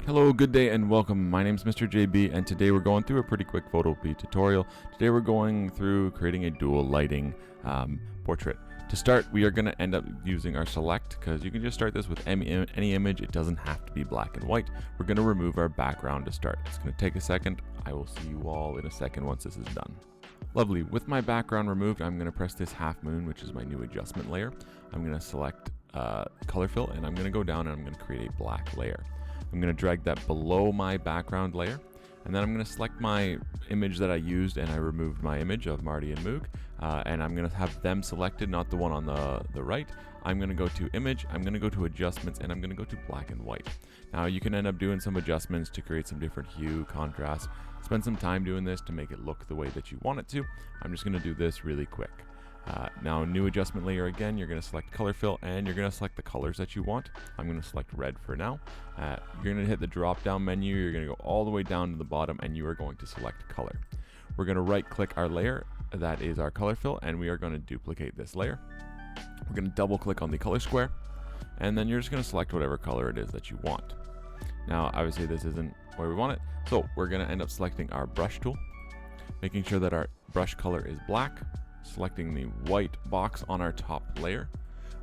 Hello, good day and welcome. My name is Mr. JB and today we're going through a pretty quick Photopea tutorial. Today we're going through creating a dual lighting portrait. To start, we are going to end up using our select because you can just start this with any image. It doesn't have to be black and white. We're going to remove our background to start. It's going to take a second. I will see you all in a second once this is done. Lovely. With my background removed, I'm going to press this half moon, which is my new adjustment layer. I'm going to select color fill and I'm going to go down and I'm going to create a black layer. I'm going to drag that below my background layer, and then I'm going to select my image that I used, and I removed my image of Marty and Moog, and I'm going to have them selected, not the one on the right. I'm going to go to image, I'm going to go to adjustments, and I'm going to go to black and white. Now you can end up doing some adjustments to create some different hue, contrast. Spend some time doing this to make it look the way that you want it to. I'm just going to do this really quick. Now new adjustment layer again, you're going to select color fill and you're going to select the colors that you want. I'm going to select red for now. You're going to hit the drop down menu, you're going to go all the way down to the bottom and you are going to select color. We're going to right click our layer, that is our color fill, and we are going to duplicate this layer. We're going to double click on the color square and then you're just going to select whatever color it is that you want. Now obviously this isn't where we want it, so we're going to end up selecting our brush tool, making sure that our brush color is black. Selecting the white box on our top layer.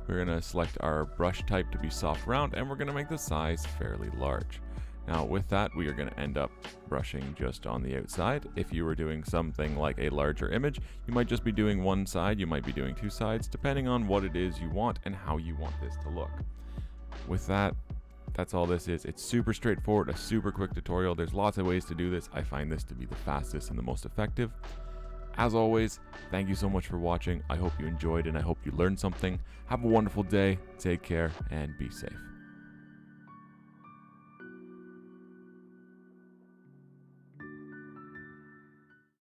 We're going to select our brush type to be soft round and we're going to make the size fairly large. Now with that we are going to end up brushing just on the outside. If you were doing something like a larger image, you might just be doing one side, you might be doing two sides, depending on what it is you want and how you want this to look. With that, that's all this is. It's super straightforward, a super quick tutorial. There's lots of ways to do this. I find this to be the fastest and the most effective. As always, thank you so much for watching. I hope you enjoyed and I hope you learned something. Have a wonderful day, take care, and be safe.